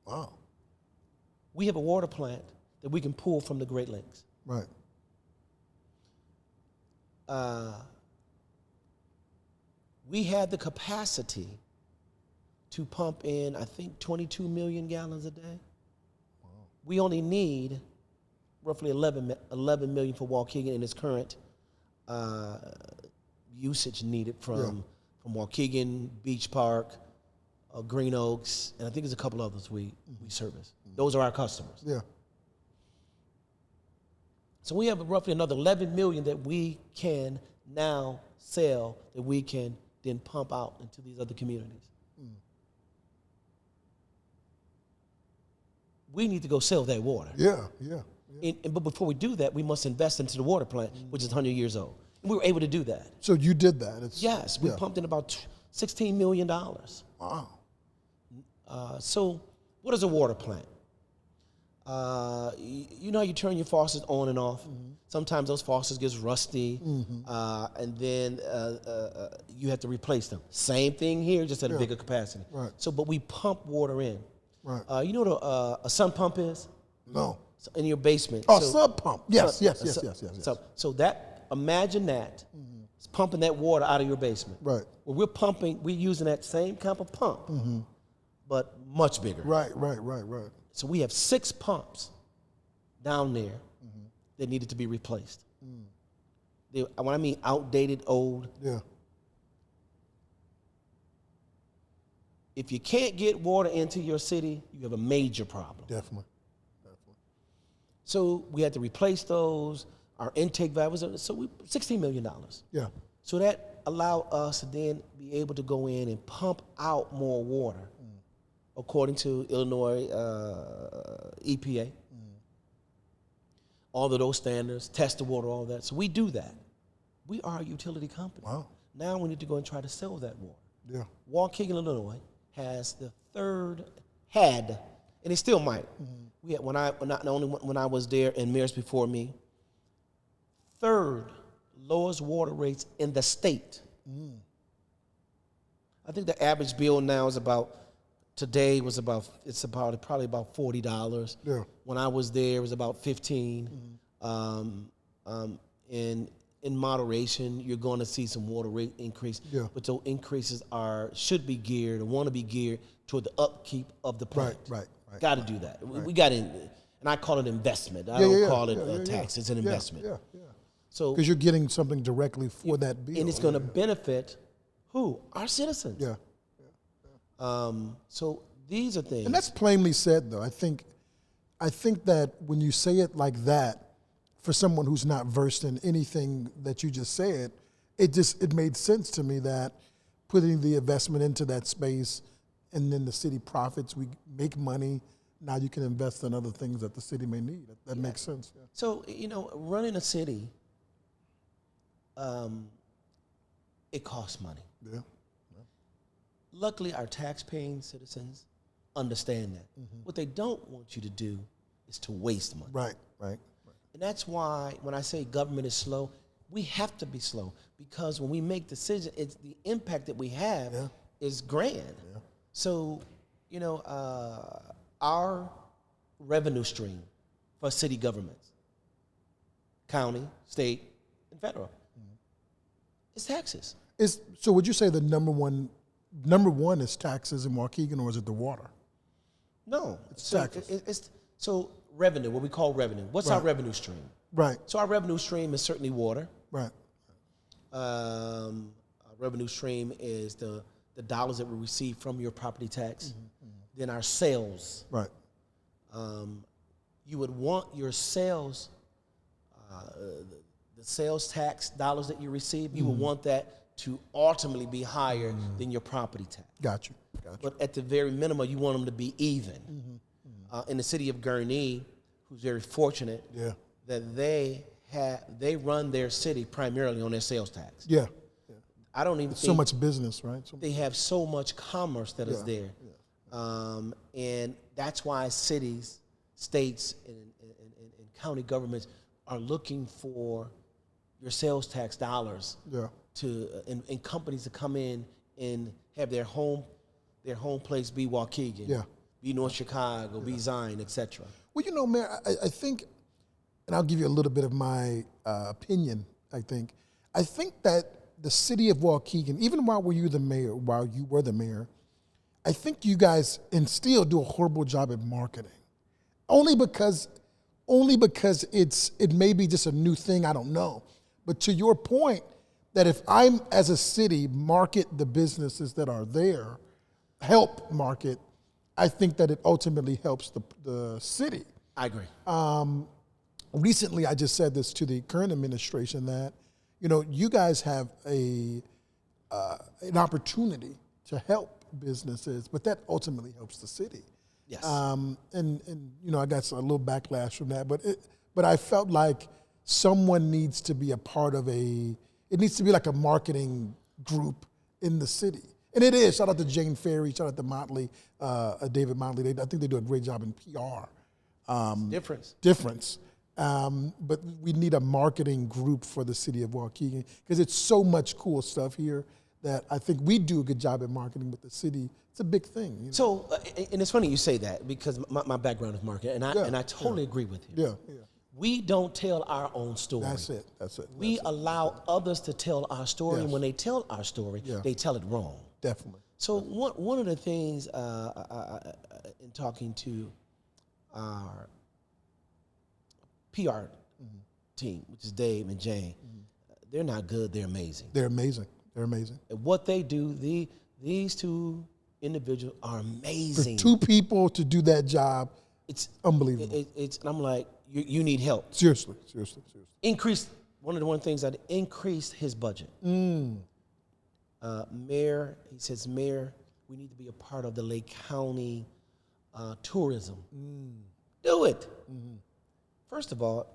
Wow. We have a water plant that we can pull from the Great Lakes. Right. We had the capacity to pump in, I think, 22 million gallons a day. Wow. We only need roughly 11 million for Waukegan in its current usage needed from Waukegan, Beach Park, Green Oaks, and I think there's a couple others we service. Those are our customers. Yeah. So we have roughly another 11 million that we can now sell, that we can then pump out into these other communities. We need to go sell that water. Yeah. But before we do that, we must invest into the water plant, which is 100 years old. And we were able to do that. So you did that? Yes, we pumped in about $16 million. Wow. So what is a water plant? You know how you turn your faucets on and off? Sometimes those faucets get rusty, and then you have to replace them. Same thing here, just at a bigger capacity. Right. So, but we pump water in. Right. You know what a sump pump is? No. So in your basement. Oh, so, sub pump. Yes. So that, imagine that, it's pumping that water out of your basement. Right. Well, we're using that same kind of pump, but much bigger. Right. So we have 6 pumps down there that needed to be replaced. When I mean outdated, old. Yeah. If you can't get water into your city, you have a major problem. Definitely. So we had to replace those. Our intake valve was so $16 million. Yeah. So that allowed us to then be able to go in and pump out more water, according to Illinois EPA. All of those standards, test the water, all that. So we do that. We are a utility company. Wow. Now we need to go and try to sell that water. Yeah. Waukegan, Illinois has and it still might. We had, when I was there and mayors before me, 3rd lowest water rates in the state. I think the average bill now is probably about $40. Yeah. When I was there, it was about $15. In moderation, you're going to see some water rate increase. Yeah. But those increases should be geared or want to be geared toward the upkeep of the plant. Right. Got to do that. We got in, and I call it investment. I don't call it a tax. It's an investment. Yeah. So because you're getting something directly for that bill, and it's going to benefit who? Our citizens. Yeah. So these are things. And that's plainly said, though. I think that when you say it like that, for someone who's not versed in anything that you just said, it made sense to me that putting the investment into that space, and then the city profits, we make money. Now you can invest in other things that the city may need. That makes sense. Yeah. So, running a city, it costs money. Yeah. Luckily, our tax-paying citizens understand that. What they don't want you to do is to waste money. Right. And that's why when I say government is slow, we have to be slow, because when we make decisions, it's the impact that we have is grand. Yeah. So, our revenue stream for city governments, county, state, and federal. It's taxes. So would you say the number one is taxes in Waukegan, or is it the water? No. It's taxes. So revenue, what we call revenue. What's our revenue stream? Right. So our revenue stream is certainly water. Right. Our revenue stream is the dollars that we receive from your property tax. Then our sales. Right. You would want your sales, the sales tax dollars that you receive, you would want that to ultimately be higher than your property tax. Got you. But at the very minimum, you want them to be even. In the city of Gurnee, who's very fortunate that they run their city primarily on their sales tax. Yeah. I don't even It's think so much business, right? they have so much commerce that is there. And that's why cities, states, and county governments are looking for your sales tax dollars to and companies to come in and have their home place be Waukegan, be North Chicago, be Zion, etc. Well, you know, Mayor, I think, and I'll give you a little bit of my opinion. I think that the city of Waukegan, even while you were the mayor, I think you guys and still do a horrible job at marketing. Only because it may be just a new thing, I don't know. But to your point, that if I'm, as a city, market the businesses that are there, help market, I think that it ultimately helps the city. I agree. Recently, I just said this to the current administration that, you know, you guys have an opportunity to help businesses, but that ultimately helps the city. Yes. And you know, I got a little backlash from that, but I felt like someone needs to be a part of it needs to be like a marketing group in the city. And it is. Shout out to Jane Ferry, shout out to Motley, David Motley. I think they do a great job in PR. Difference. But we need a marketing group for the city of Waukegan because it's so much cool stuff here that I think we do a good job at marketing, but the city, it's a big thing. You know? So, and it's funny you say that because my background is marketing, and I totally agree with you. Yeah. We don't tell our own story. That's it. We allow others to tell our story, and when they tell our story, they tell it wrong. Definitely. So one of the things in talking to our PR team, which is Dave and Jane, they're not good, they're amazing. They're amazing. And what they do, these two individuals are amazing. For two people to do that job, it's unbelievable. And I'm like, you need help. Seriously. One of the things that increased his budget. Mayor, he says, Mayor, we need to be a part of the Lake County tourism. Do it. First of all,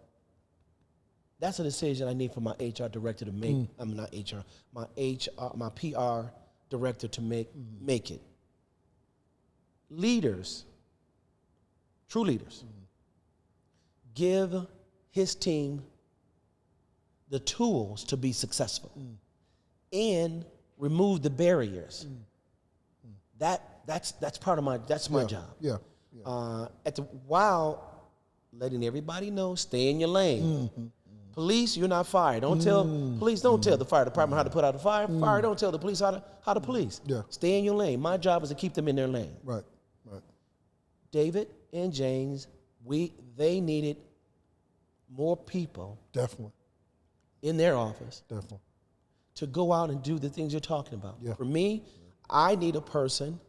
that's a decision I need for my HR director to make. I'm not HR, my PR director to make it. Leaders, true leaders, give his team the tools to be successful and remove the barriers. That's part of my job. Yeah. While letting everybody know, stay in your lane. Police, you're not fired. Don't tell police. Don't tell the fire department how to put out a fire. Fire, don't tell the police how to police. Yeah. Stay in your lane. My job is to keep them in their lane. Right. David and James, they needed more people. Definitely. In their office. Definitely. To go out and do the things you're talking about. Yeah. For me, I need a person,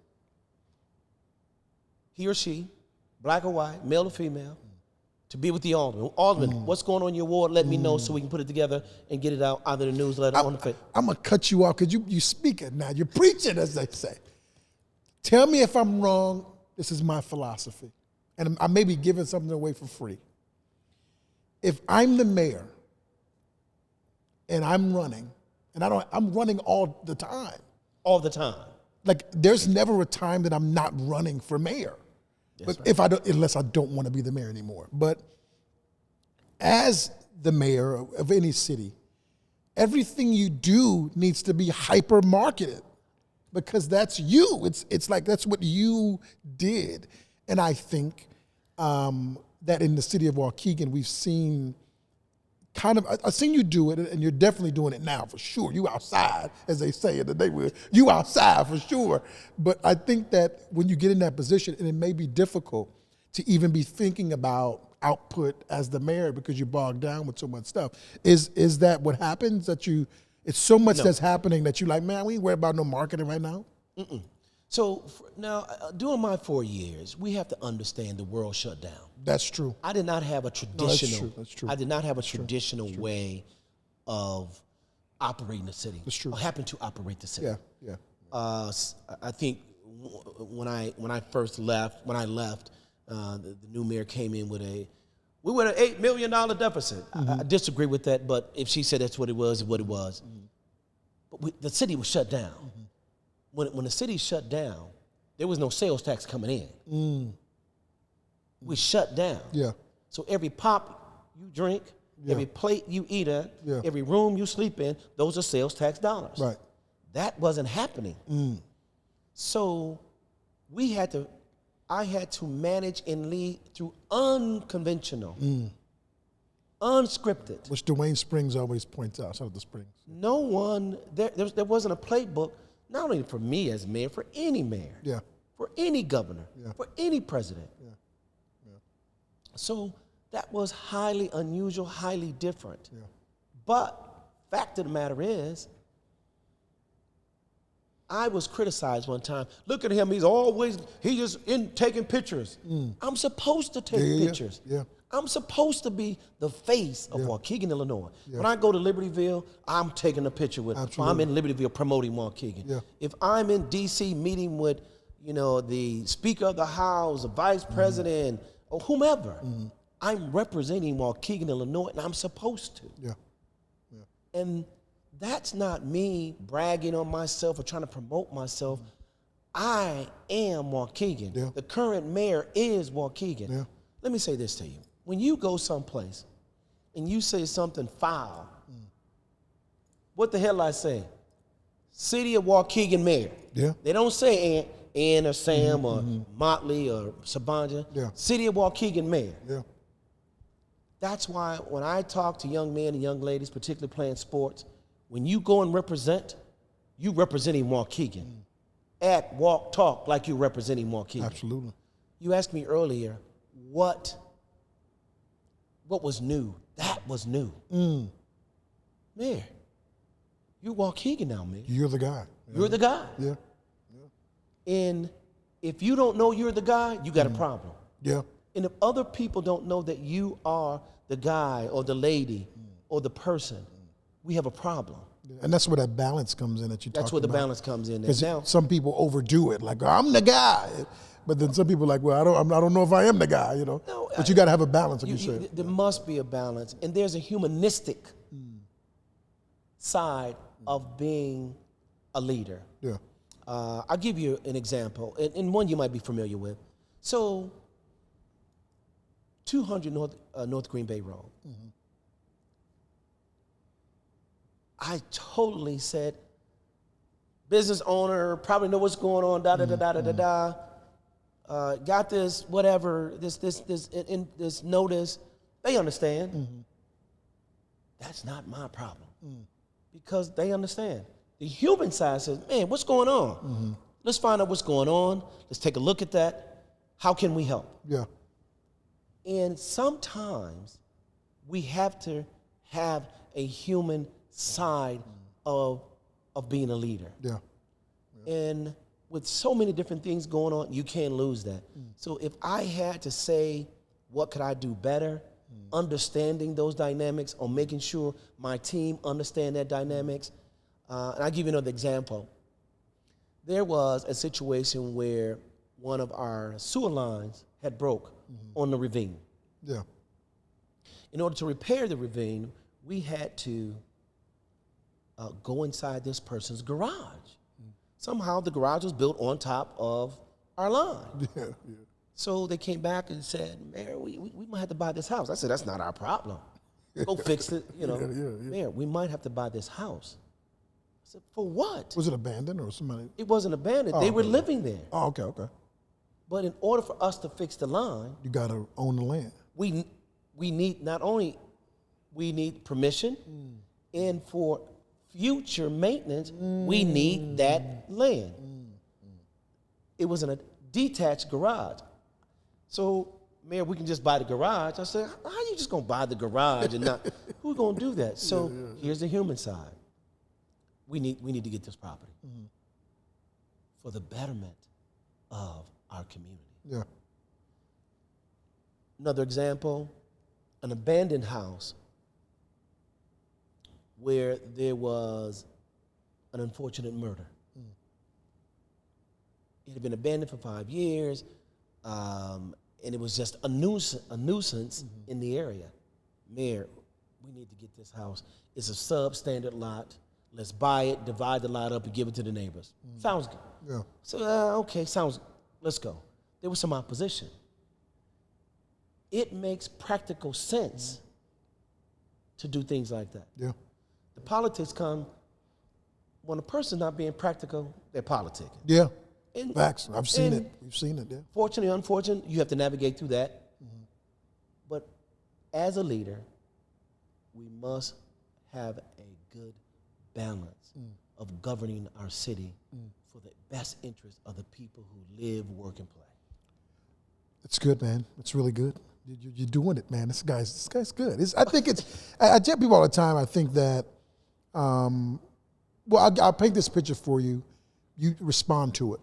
he or she, black or white, male or female, to be with the alderman. Alderman, what's going on in your ward? Let me know so we can put it together and get it out, either the newsletter or on the Facebook. I'm going to cut you off because you speaking now. You're preaching, as they say. Tell me if I'm wrong. This is my philosophy. And I may be giving something away for free. If I'm the mayor and I'm running, and I'm running all the time. All the time. Like, there's never a time that I'm not running for mayor. That's but right. Unless I don't want to be the mayor anymore. But as the mayor of any city, everything you do needs to be hyper marketed because that's you. It's like that's what you did. And I think that in the city of Waukegan we've seen kind of, I've seen you do it, and you're definitely doing it now for sure. You outside, as they say in the neighborhood. You outside for sure. But I think that when you get in that position, and it may be difficult to even be thinking about output as the mayor because you're bogged down with so much stuff. Is that what happens? That it's so much that's happening that you like, man, we ain't worried about no marketing right now? So now, during my 4 years, we have to understand the world shut down. That's true. I did not have a traditional. That's true. I did not have a traditional way of operating the city. That's true. Or happen to operate the city. Yeah. I think when I left, the new mayor came in with we were at $8 million deficit. I disagree with that, but if she said that's what it was, it's what it was. But the city was shut down. When the city shut down, there was no sales tax coming in. We shut down. Yeah. So every pop you drink, every plate you eat at, every room you sleep in, those are sales tax dollars. Right. That wasn't happening. So I had to manage and lead through unconventional, unscripted. Which Dwayne Springs always points out. Shout out to Springs. No one, there wasn't a playbook, not only for me as mayor, for any mayor. Yeah. For any governor, for any president. So that was highly unusual, highly different. But fact of the matter is, I was criticized one time. Look at him, he's just in taking pictures. I'm supposed to take pictures. Yeah. I'm supposed to be the face of Waukegan, Illinois. When I go to Libertyville, I'm taking a picture with, I'm in Libertyville promoting Waukegan. If I'm in DC meeting with, the Speaker of the House, the Vice President, or whomever, I'm representing Waukegan, Illinois, and I'm supposed to. And that's not me bragging on myself or trying to promote myself. I am Waukegan. The current mayor is Waukegan. Let me say this to you. When you go someplace and you say something foul, what the hell I say? City of Waukegan mayor. They don't say Ann or Sam or Motley or Sabanja. City of Waukegan mayor. That's why when I talk to young men and young ladies, particularly playing sports, when you go and represent, you representing Waukegan. Act, walk, talk like you're representing Waukegan. Absolutely. You asked me earlier, what was new? That was new. Mayor, you're Waukegan now, man. You're the guy. You're the guy. Yeah. And if you don't know you're the guy, you got a problem. And if other people don't know that you are the guy or the lady or the person, we have a problem. And that's where that balance comes in that you talked about. That's where the balance comes in. Because some people overdo it, like, I'm the guy. But then some people are like, well, I don't know if I am the guy, No, but you got to have a balance, like you said. There must be a balance. And there's a humanistic side of being a leader. I'll give you an example, and one you might be familiar with. So, 200 North Green Bay Road. I totally said, business owner, probably know what's going on, got this, whatever, this notice. They understand. That's not my problem. Because they understand. The human side says, man, what's going on? Let's find out what's going on. Let's take a look at that. How can we help? And sometimes we have to have a human side of being a leader. And with so many different things going on, you can't lose that. So if I had to say, what could I do better? Understanding those dynamics or making sure my team understand that dynamics. And I'll give you another example. There was a situation where one of our sewer lines had broke on the ravine. In order to repair the ravine, we had to go inside this person's garage. Somehow the garage was built on top of our line. So they came back and said, Mayor, we might have to buy this house. I said, that's not our problem. Go fix it, Mayor, we might have to buy this house. I said, for what? Was it abandoned or somebody? It wasn't abandoned. They were living there. Oh, okay. But in order for us to fix the line, You got to own the land. we need not only we need permission, and for future maintenance, we need that land. It was in a detached garage. So, Mayor, we can just buy the garage. I said, how you just gonna buy the garage and not, who's gonna do that? So here's the human side. We need to get this property for the betterment of our community. Yeah. Another example, an abandoned house where there was an unfortunate murder. It had been abandoned for 5 years, and it was just a nuisance in the area. Mayor, we need to get this house. It's a substandard lot. Let's buy it, divide the lot up, and give it to the neighbors. Sounds good. Yeah. So, okay, let's go. There was some opposition. It makes practical sense to do things like that. Yeah. The politics come when a person's not being practical, they're politicking. Yeah. And- Facts. I've seen and it. We've seen it. Yeah. Fortunately, unfortunately, you have to navigate through that. But as a leader, we must have a good balance of governing our city for the best interest of the people who live, work, and play. It's good, man. It's really good. You're doing it, man. This guy's good. I think it's. I tell people all the time. I think that. Well, I'll paint this picture for you. You respond to it.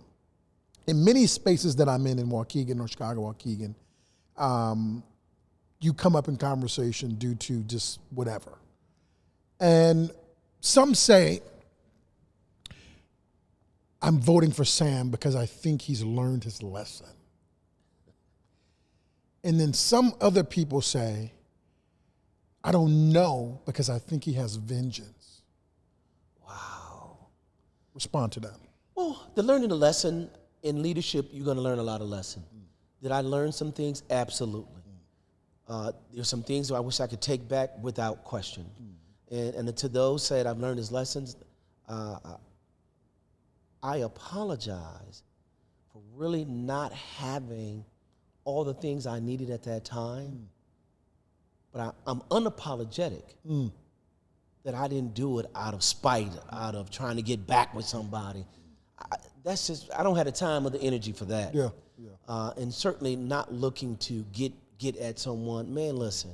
In many spaces that I'm in Waukegan or Chicago, Waukegan, you come up in conversation due to just whatever. And some say, I'm voting for Sam because I think he's learned his lesson. And then some other people say, I don't know because I think he has vengeance. Wow. Respond to that. Well, the learning a lesson in leadership, you're going to learn a lot of lessons. Did I learn some things? Absolutely. There's some things I wish I could take back without question. And to those said I've learned his lessons, I apologize for really not having all the things I needed at that time. But I'm unapologetic that I didn't do it out of spite, out of trying to get back with somebody. I don't have the time or the energy for that. Yeah. And certainly not looking to get at someone. Man, listen,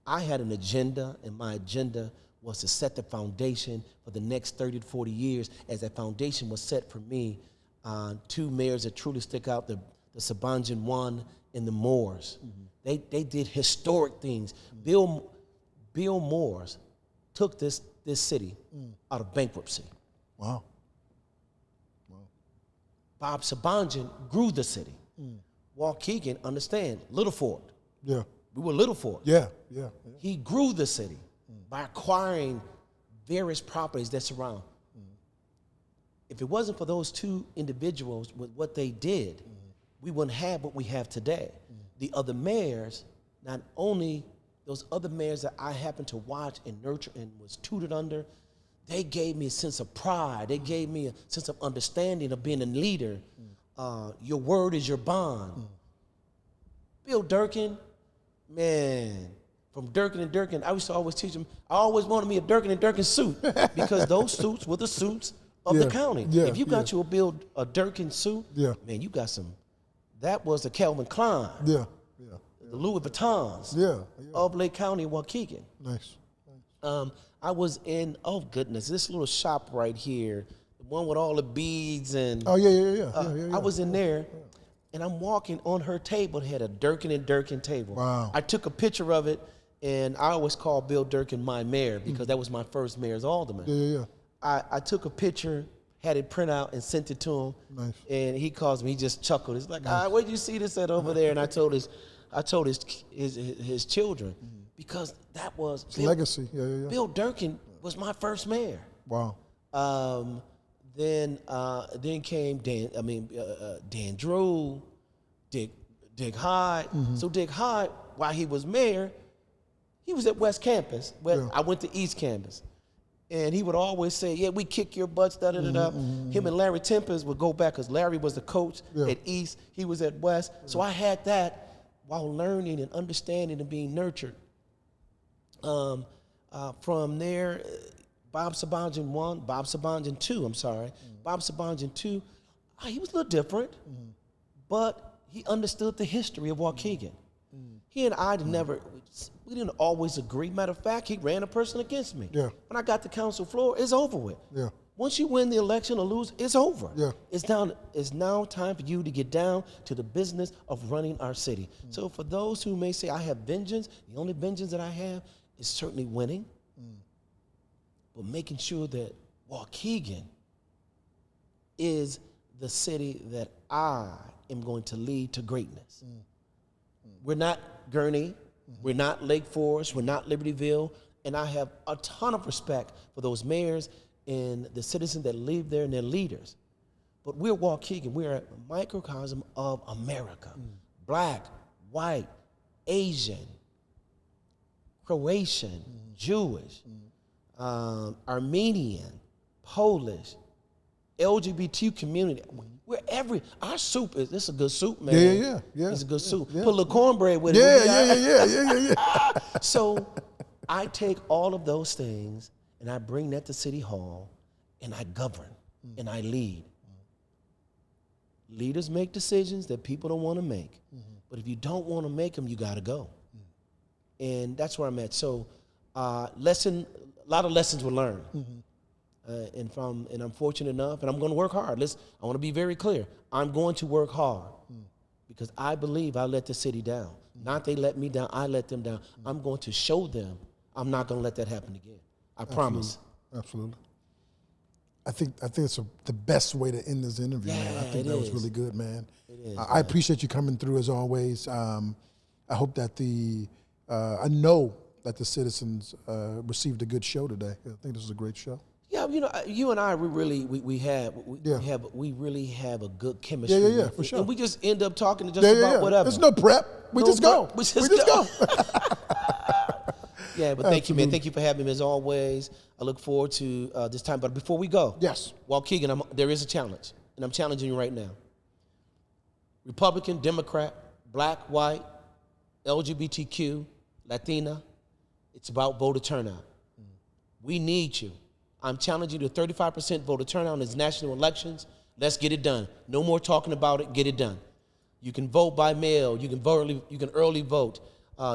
I had an agenda, and my agenda was to set the foundation for the next 30 to 40 years. As that foundation was set for me, two mayors that truly stick out, the Sabanjan one and the Moores. They did historic things. Bill Moores took this city out of bankruptcy. Wow. Bob Sabanjan grew the city. Waukegan, understand, Little Fort. Yeah. We were Little Fort. Yeah. He grew the city by acquiring various properties that surround. If it wasn't for those two individuals with what they did, we wouldn't have what we have today. The other mayors, not only those other mayors that I happened to watch and nurture and was tutored under, they gave me a sense of pride. They gave me a sense of understanding of being a leader. Your word is your bond. Bill Durkin, man, from Durkin and Durkin, I used to always teach him, I always wanted me a Durkin and Durkin suit because those suits were the suits of the county. Yeah, if you got you a Durkin suit, Yeah. man, you got some. That was the Calvin Klein, Yeah. the Louis Vuittons Yeah. of Lake County, Waukegan. Nice. I was in, oh goodness, this little shop right here, the one with all the beads and. Oh, yeah. I was in there, and I'm walking on her table. It had a Durkin and Durkin table. Wow. I took a picture of it, and I always call Bill Durkin my mayor because that was my first mayor as alderman. Yeah. I took a picture, had it print out, and sent it to him. Nice. And he calls me. He just chuckled. He's like, "Where'd you see this at over there?" And I told his children because that was Legacy. Yeah. Bill Durkin was my first mayor. Wow. Then came Dan Drew, Dick Hyde. So Dick Hyde, while he was mayor, he was at West Campus. Well, I went to East Campus. And he would always say, yeah, we kick your butts, da-da-da-da. Him and Larry Tempest would go back because Larry was the coach at East. He was at West. So I had that while learning and understanding and being nurtured. From there, Bob Sabanjan 1, Bob Sabanjan 2, I'm sorry. Bob Sabanjan 2, he was a little different, but he understood the history of Waukegan. He and I we didn't always agree. Matter of fact, he ran a person against me. Yeah. When I got to council floor, it's over with. Yeah. Once you win the election or lose, it's over. Yeah. It's now time for you to get down to the business of running our city. So for those who may say, I have vengeance, the only vengeance that I have is certainly winning, but making sure that Waukegan is the city that I am going to lead to greatness. We're not Gurney, we're not Lake Forest, we're not Libertyville, and I have a ton of respect for those mayors and the citizens that live there and their leaders. But we're Waukegan, we're a microcosm of America. Black, white, Asian, Croatian, Jewish, Armenian, Polish, LGBT community. Our soup is, this is a good soup, man. Yeah. It's a good soup. Yeah. Put a little cornbread with it. Yeah. So I take all of those things and I bring that to City Hall and I govern and I lead. Leaders make decisions that people don't want to make. But if you don't want to make them, you got to go. And that's where I'm at. So a lot of lessons were learned. And I'm fortunate enough, and I'm going to work hard. I want to be very clear. I'm going to work hard because I believe I let the city down. Not they let me down, I let them down. I'm going to show them I'm not going to let that happen again. I promise. Absolutely. I think it's the best way to end this interview, man. I think that was really good, man. It is, I appreciate you coming through as always. I hope that I know that the citizens received a good show today. I think this was a great show. Yeah, you and I, we really have a good chemistry. Yeah, for sure. And we just end up talking about whatever. There's no prep. We just go. We just go. Yeah, but thank you, man. Thank you for having me as always. I look forward to this time. But before we go, yes, Waukegan, there is a challenge, and I'm challenging you right now. Republican, Democrat, black, white, LGBTQ, Latina, it's about voter turnout. We need you. I'm challenging you to 35% voter turnout in these national elections. Let's get it done. No more talking about it. Get it done. You can vote by mail. You can early vote.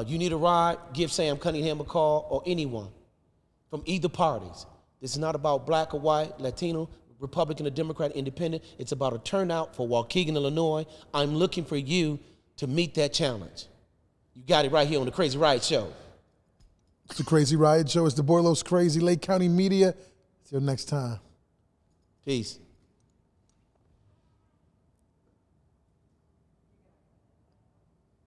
You need a ride, give Sam Cunningham a call or anyone from either parties. This is not about black or white, Latino, Republican or Democrat, Independent. It's about a turnout for Waukegan, Illinois. I'm looking for you to meet that challenge. You got it right here on the Crazy Ride Show. It's the Crazy Ride Show. It's the BoyLosCrazy, Lake County Media. Till next time. Peace.